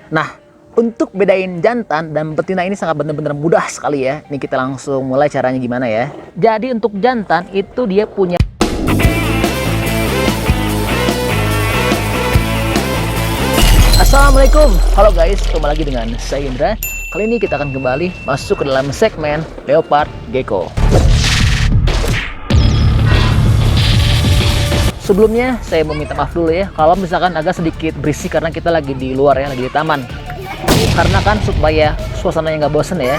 Nah, untuk bedain jantan dan betina ini sangat benar-benar mudah sekali ya. Ini kita langsung mulai caranya gimana ya. Jadi untuk jantan itu dia punya Assalamualaikum, halo guys, kembali lagi dengan saya Indra. Kali ini kita akan kembali masuk ke dalam segmen Leopard Gecko. Sebelumnya saya mau minta maaf dulu ya kalau misalkan agak sedikit berisik karena kita lagi di luar ya, lagi di taman. Karena kan supaya suasananya nggak bosen ya.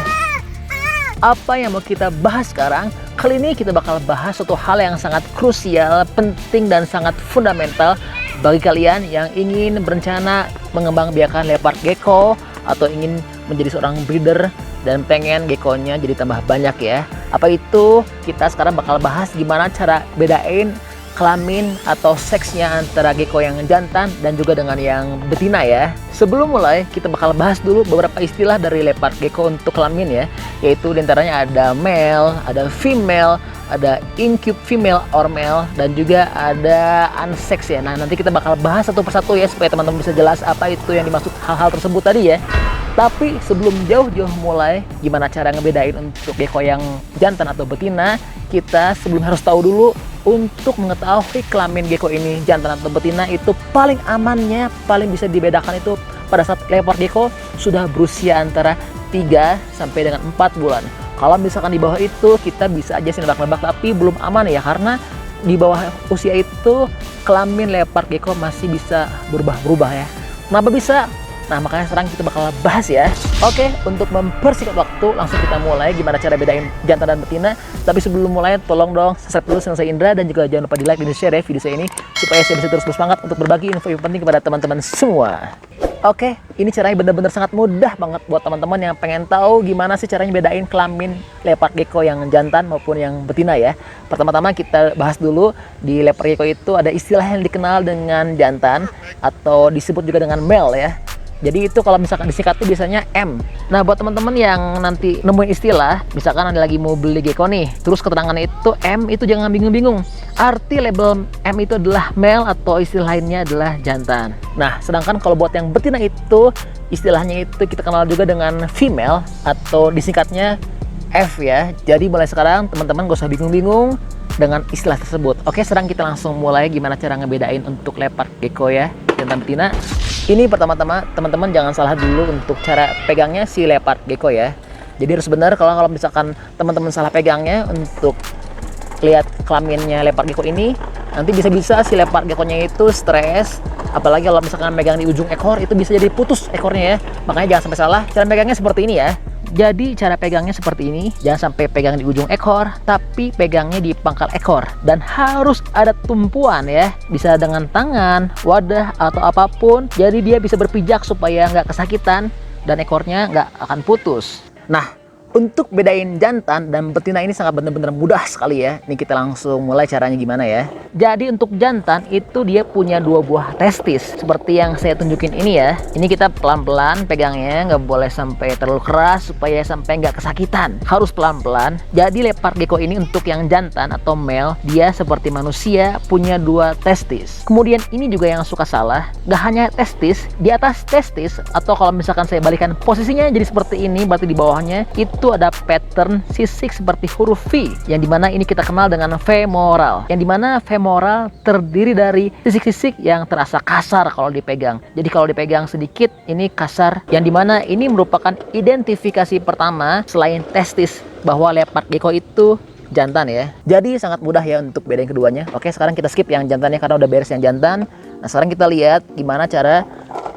Apa yang mau kita bahas sekarang? Kali ini kita bakal bahas suatu hal yang sangat krusial, penting dan sangat fundamental bagi kalian yang ingin berencana mengembangbiakan leopard gecko atau ingin menjadi seorang breeder dan pengen geckonya jadi tambah banyak ya. Apa itu? Kita sekarang bakal bahas gimana cara bedain kelamin atau seksnya antara gecko yang jantan dan juga dengan yang betina ya. Sebelum mulai, kita bakal bahas dulu beberapa istilah dari leopard gecko untuk kelamin ya. Yaitu diantaranya ada male, ada female, ada incubed female or male, dan juga ada unsex ya. Nah, nanti kita bakal bahas satu persatu ya supaya teman-teman bisa jelas apa itu yang dimaksud hal-hal tersebut tadi ya. Tapi sebelum jauh-jauh mulai gimana cara ngebedain untuk gecko yang jantan atau betina, kita sebelum harus tahu dulu untuk mengetahui kelamin gecko ini jantan atau betina itu paling amannya, paling bisa dibedakan itu pada saat leopard gecko sudah berusia antara 3 sampai dengan 4 bulan. Kalau misalkan di bawah itu kita bisa aja sih nebak-nebak, tapi belum aman ya, karena di bawah usia itu kelamin leopard gecko masih bisa berubah-berubah ya. Kenapa bisa? Nah, makanya sekarang kita bakal bahas ya. Oke, untuk mempersingkat waktu, langsung kita mulai gimana cara bedain jantan dan betina. Tapi sebelum mulai, tolong dong subscribe dulu channel saya Indra, dan juga jangan lupa di like dan di share ya video saya ini supaya saya bisa terus bersemangat untuk berbagi info penting kepada teman-teman semua. Oke, ini caranya benar-benar sangat mudah banget buat teman-teman yang pengen tahu gimana sih caranya bedain kelamin leopard gecko yang jantan maupun yang betina ya. Pertama-tama kita bahas dulu, di leopard gecko itu ada istilah yang dikenal dengan jantan atau disebut juga dengan male ya. Jadi itu kalau misalkan disingkat itu biasanya M. Nah, buat teman-teman yang nanti nemuin istilah, misalkan Anda lagi mau beli gecko nih, terus keterangannya itu M, itu jangan bingung-bingung. Arti label M itu adalah male atau istilah lainnya adalah jantan. Nah, sedangkan kalau buat yang betina itu, istilahnya itu kita kenal juga dengan female atau disingkatnya F ya. Jadi mulai sekarang teman-teman gak usah bingung-bingung dengan istilah tersebut. Oke, sekarang kita langsung mulai gimana cara ngebedain untuk leopard gecko ya, jantan betina. Ini pertama-tama teman-teman jangan salah dulu untuk cara pegangnya si leopard gecko ya. Jadi harus benar, kalau misalkan teman-teman salah pegangnya untuk lihat kelaminnya leopard gecko ini, nanti bisa-bisa si leopard geckonya itu stres. Apalagi kalau misalkan megang di ujung ekor, itu bisa jadi putus ekornya ya. Makanya jangan sampai salah, cara pegangnya seperti ini ya. Jadi cara pegangnya seperti ini, jangan sampai pegang di ujung ekor, tapi pegangnya di pangkal ekor. Dan harus ada tumpuan ya, bisa dengan tangan, wadah, atau apapun. Jadi dia bisa berpijak supaya nggak kesakitan dan ekornya nggak akan putus. Nah, untuk bedain jantan dan betina ini sangat benar-benar mudah sekali ya. Ini kita langsung mulai caranya gimana ya. Jadi untuk jantan itu dia punya 2 buah testis seperti yang saya tunjukin ini ya. Ini kita pelan-pelan pegangnya, nggak boleh sampai terlalu keras supaya sampai nggak kesakitan. Harus pelan-pelan. Jadi leopard gecko ini untuk yang jantan atau male, dia seperti manusia punya 2 testis. Kemudian ini juga yang suka salah, nggak hanya testis, di atas testis atau kalau misalkan saya balikan posisinya jadi seperti ini, berarti di bawahnya itu ada pattern sisik seperti huruf V, yang dimana ini kita kenal dengan femoral, yang dimana femoral terdiri dari sisik-sisik yang terasa kasar kalau dipegang. Jadi kalau dipegang sedikit ini kasar, yang dimana ini merupakan identifikasi pertama selain testis bahwa leopard gecko itu jantan ya. Jadi sangat mudah ya untuk bedain keduanya. Oke, sekarang kita skip yang jantannya karena udah beres yang jantan. Nah, sekarang kita lihat gimana cara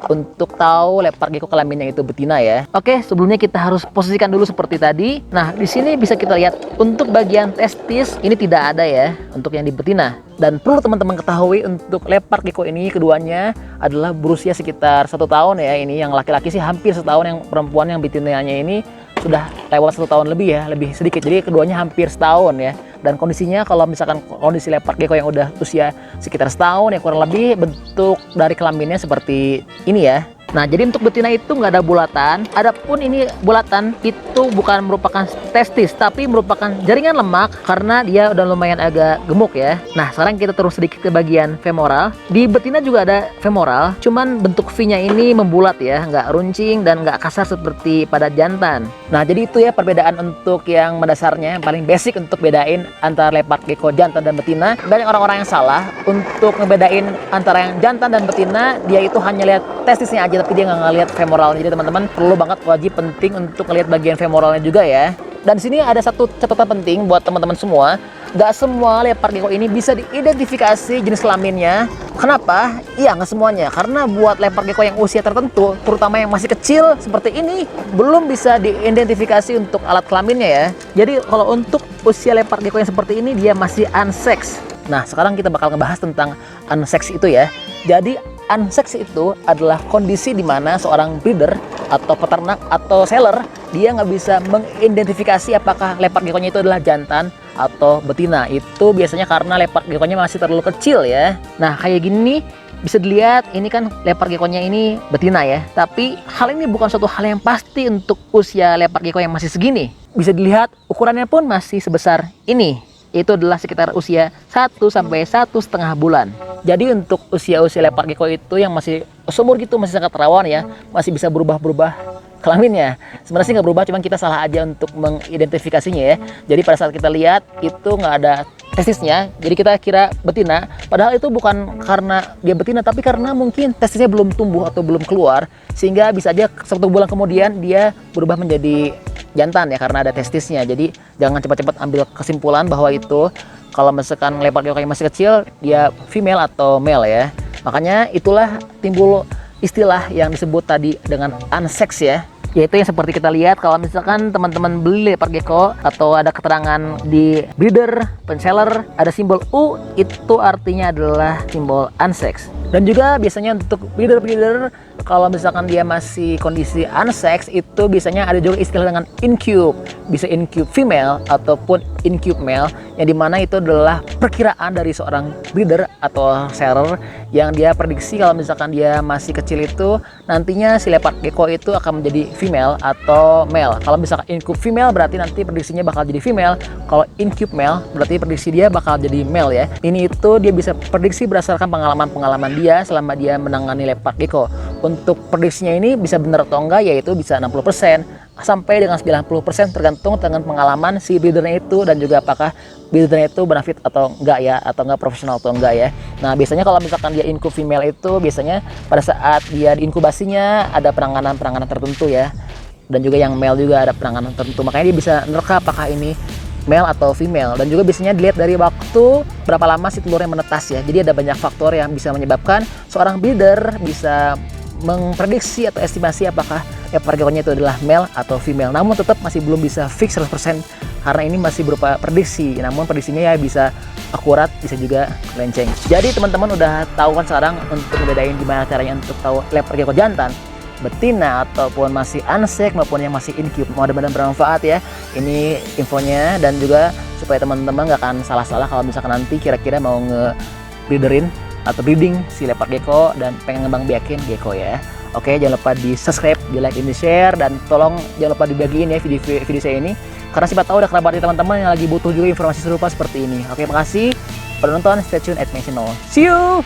untuk tahu leopard gecko kelaminnya itu betina ya. Oke, sebelumnya kita harus posisikan dulu seperti tadi. Nah, di sini bisa kita lihat untuk bagian testis ini tidak ada ya untuk yang di betina. Dan perlu teman-teman ketahui untuk leopard gecko ini keduanya adalah berusia sekitar 1 tahun ya. Ini yang laki-laki sih hampir 1 tahun, yang perempuan yang betinanya ini sudah lewat 1 tahun lebih ya, lebih sedikit. Jadi keduanya hampir setahun ya. Dan kondisinya kalau misalkan kondisi leopard gecko yang udah usia sekitar setahun ya kurang lebih, bentuk dari kelaminnya seperti ini ya. Nah, jadi untuk betina itu nggak ada bulatan. Adapun ini bulatan itu bukan merupakan testis, tapi merupakan jaringan lemak karena dia udah lumayan agak gemuk ya. Nah, sekarang kita terus sedikit ke bagian femoral. Di betina juga ada femoral, cuman bentuk V-nya ini membulat ya, nggak runcing dan nggak kasar seperti pada jantan. Nah, jadi itu ya perbedaan untuk yang mendasarnya, yang paling basic untuk bedain antara leopard gecko jantan dan betina. Banyak orang-orang yang salah untuk ngebedain antara yang jantan dan betina, dia itu hanya lihat testisnya aja tapi dia nggak ngelihat femoralnya. Jadi teman-teman perlu banget, wajib penting untuk ngelihat bagian femoralnya juga ya. Dan di sini ada satu catatan penting buat teman-teman semua. Nggak semua leopard gecko ini bisa diidentifikasi jenis kelaminnya. Kenapa? Iya, nggak semuanya. Karena buat leopard gecko yang usia tertentu, terutama yang masih kecil seperti ini, belum bisa diidentifikasi untuk alat kelaminnya ya. Jadi kalau untuk usia leopard gecko yang seperti ini, dia masih unsex. Nah, sekarang kita bakal ngebahas tentang unsex itu ya. Jadi unsex itu adalah kondisi di mana seorang breeder atau peternak atau seller dia nggak bisa mengidentifikasi apakah leopard gecko-nya itu adalah jantan atau betina. Itu biasanya karena leopard gecko-nya masih terlalu kecil ya. Nah, kayak gini bisa dilihat ini kan leopard gecko-nya ini betina ya. Tapi hal ini bukan suatu hal yang pasti untuk usia leopard gecko yang masih segini. Bisa dilihat ukurannya pun masih sebesar ini. Itu adalah sekitar usia 1 sampai 1,5 bulan. Jadi untuk usia-usia leopard gecko itu yang masih seumur gitu masih sangat rawan ya, masih bisa berubah-berubah kelaminnya. Sebenarnya sih nggak berubah, cuman kita salah aja untuk mengidentifikasinya ya. Jadi pada saat kita lihat itu nggak ada testisnya, jadi kita kira betina. Padahal itu bukan karena dia betina, tapi karena mungkin testisnya belum tumbuh atau belum keluar, sehingga bisa aja 1 bulan kemudian dia berubah menjadi jantan ya karena ada testisnya. Jadi jangan cepat-cepat ambil kesimpulan bahwa itu kalau misalkan leopard gecko yang masih kecil dia female atau male ya. Makanya itulah timbul istilah yang disebut tadi dengan unsex ya. Yaitu yang seperti kita lihat kalau misalkan teman-teman beli leopard gecko atau ada keterangan di breeder, penseller ada simbol U, itu artinya adalah simbol unsex. Dan juga biasanya untuk breeder kalau misalkan dia masih kondisi unsex itu biasanya ada juga istilah dengan incube. Bisa incube female ataupun incube male, yang dimana itu adalah perkiraan dari seorang breeder atau seller yang dia prediksi kalau misalkan dia masih kecil itu nantinya si leopard gecko itu akan menjadi female atau male. Kalau misalkan incube female berarti nanti prediksinya bakal jadi female. Kalau incube male berarti prediksi dia bakal jadi male ya. Ini itu dia bisa prediksi berdasarkan pengalaman-pengalaman dia selama dia menangani leopard gecko. Untuk prediksinya ini bisa benar atau enggak, yaitu bisa 60% sampai dengan 90% tergantung dengan pengalaman si breedernya itu dan juga apakah breedernya itu benefit atau enggak ya, atau enggak profesional atau enggak ya. Nah, biasanya kalau misalkan dia incube female itu biasanya pada saat dia diinkubasinya ada penanganan tertentu ya. Dan juga yang male juga ada penanganan tertentu. Makanya dia bisa nerka apakah ini male atau female. Dan juga biasanya dilihat dari waktu berapa lama si telurnya menetas ya. Jadi ada banyak faktor yang bisa menyebabkan seorang breeder bisa memprediksi atau estimasi apakah leopard gecko-nya itu adalah male atau female. Namun tetap masih belum bisa fix 100% karena ini masih berupa prediksi. Namun prediksinya ya bisa akurat, bisa juga melenceng. Jadi teman-teman udah tahu kan sekarang untuk membedain gimana caranya untuk tahu leopard gecko jantan, betina ataupun masih unsex maupun yang masih incube. Mudah-mudahan bermanfaat ya ini infonya, dan juga supaya teman-teman gak akan salah-salah kalau misalkan nanti kira-kira mau nge-breederin atau breeding si leopard gecko dan pengen ngembang biakin gecko ya. Oke, jangan lupa di subscribe, di like, di share, dan tolong jangan lupa dibagiin ya video saya ini, karena siapa tahu ada kerabat teman-teman yang lagi butuh juga informasi serupa seperti ini. Oke, makasih udah nonton, stay tune at my channel. See you.